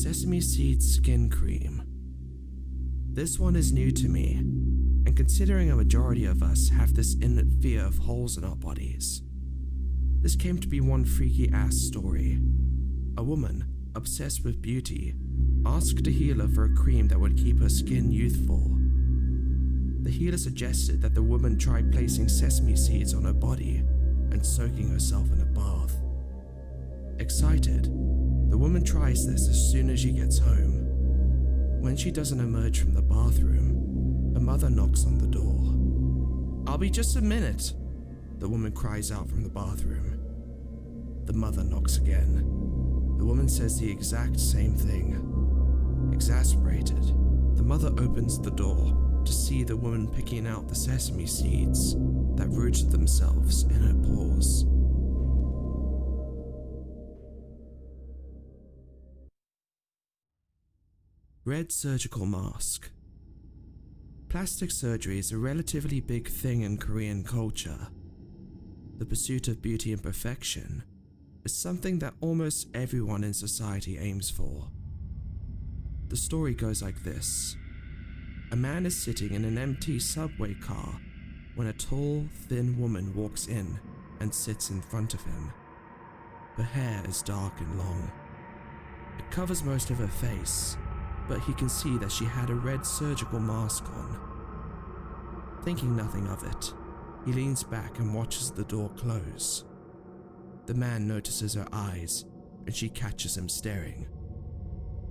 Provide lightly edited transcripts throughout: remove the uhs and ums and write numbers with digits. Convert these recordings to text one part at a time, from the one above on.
Sesame seed skin cream. This one is new to me, and considering a majority of us have this innate fear of holes in our bodies, this came to be one freaky ass story. A woman, obsessed with beauty, asked a healer for a cream that would keep her skin youthful. The healer suggested that the woman try placing sesame seeds on her body and soaking herself in a bath. Excited, the woman tries this as soon as she gets home. When she doesn't emerge from the bathroom, her mother knocks on the door. "I'll be just a minute," the woman cries out from the bathroom. The mother knocks again. The woman says the exact same thing. Exasperated, the mother opens the door to see the woman picking out the sesame seeds that rooted themselves in her paws. Red surgical mask. Plastic surgery is a relatively big thing in Korean culture. The pursuit of beauty and perfection is something that almost everyone in society aims for. The story goes like this. A man is sitting in an empty subway car when a tall, thin woman walks in and sits in front of him. Her hair is dark and long. It covers most of her face, but he can see that she had a red surgical mask on. Thinking nothing of it, he leans back and watches the door close. The man notices her eyes, and she catches him staring.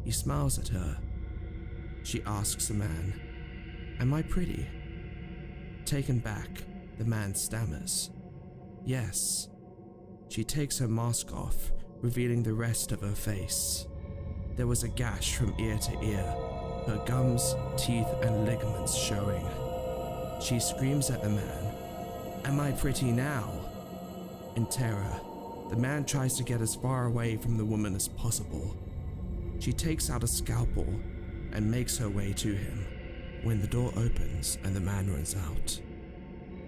He smiles at her. She asks the man, "Am I pretty?" Taken back, the man stammers, "Yes." She takes her mask off, revealing the rest of her face. There was a gash from ear to ear, her gums, teeth, and ligaments showing. She screams at the man, "Am I pretty now?" In terror, the man tries to get as far away from the woman as possible. She takes out a scalpel and makes her way to him when the door opens and the man runs out.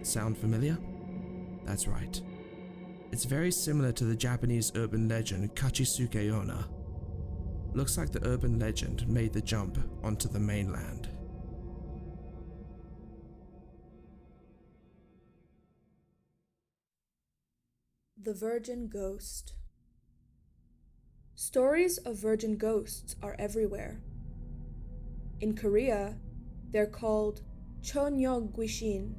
Sound familiar? That's right. It's very similar to the Japanese urban legend Kachisuke Onna. Looks like the urban legend made the jump onto the mainland. The Virgin Ghost. Stories of virgin ghosts are everywhere. In Korea, they're called Chonyeog Gwishin.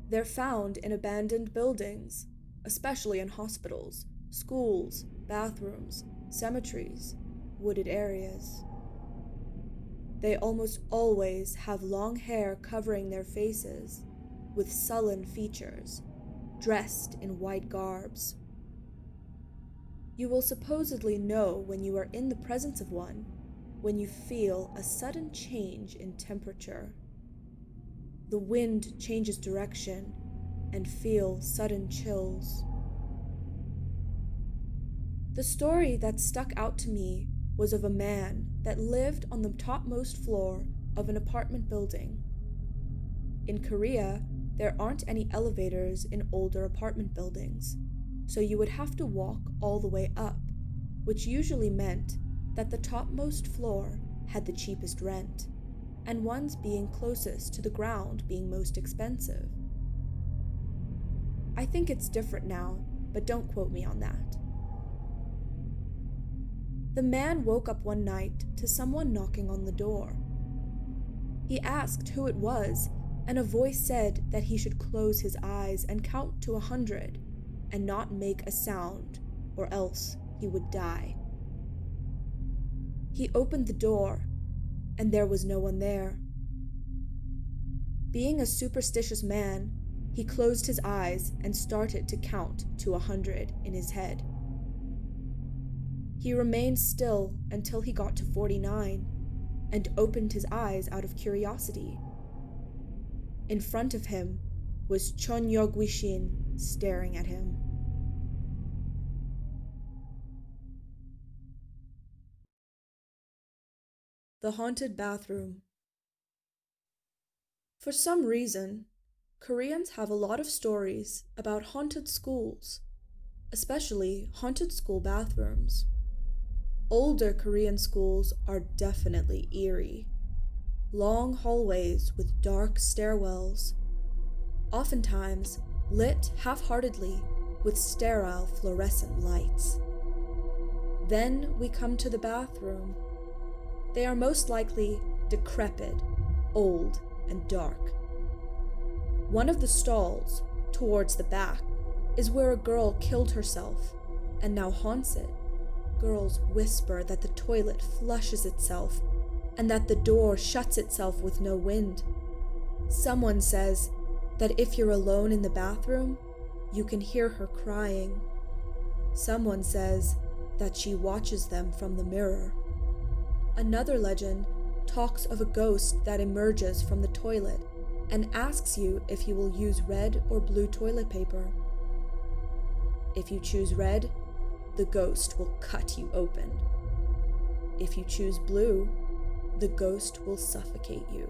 They're found in abandoned buildings, especially in hospitals, schools, bathrooms, cemeteries, wooded areas. They almost always have long hair covering their faces, with sullen features, dressed in white garbs. You will supposedly know when you are in the presence of one when you feel a sudden change in temperature. The wind changes direction and feel sudden chills. The story that stuck out to me was of a man that lived on the topmost floor of an apartment building. In Korea, there aren't any elevators in older apartment buildings, so you would have to walk all the way up, which usually meant that the topmost floor had the cheapest rent, and ones being closest to the ground being most expensive. I think it's different now, but don't quote me on that. The man woke up one night to someone knocking on the door. He asked who it was, and a voice said that he should close his eyes and count to 100 and not make a sound, or else he would die. He opened the door, and there was no one there. Being a superstitious man, he closed his eyes and started to count to 100 in his head. He remained still until he got to 49 and opened his eyes out of curiosity. In front of him was Chonyeog Gwishin staring at him. The Haunted Bathroom. For some reason, Koreans have a lot of stories about haunted schools, especially haunted school bathrooms. Older Korean schools are definitely eerie. Long hallways with dark stairwells, oftentimes lit half-heartedly with sterile fluorescent lights. Then we come to the bathroom. They are most likely decrepit, old, and dark. One of the stalls, towards the back, is where a girl killed herself and now haunts it. Girls whisper that the toilet flushes itself and that the door shuts itself with no wind. Someone says that if you're alone in the bathroom, you can hear her crying. Someone says that she watches them from the mirror. Another legend talks of a ghost that emerges from the toilet and asks you if you will use red or blue toilet paper. If you choose red, the ghost will cut you open. If you choose blue, the ghost will suffocate you.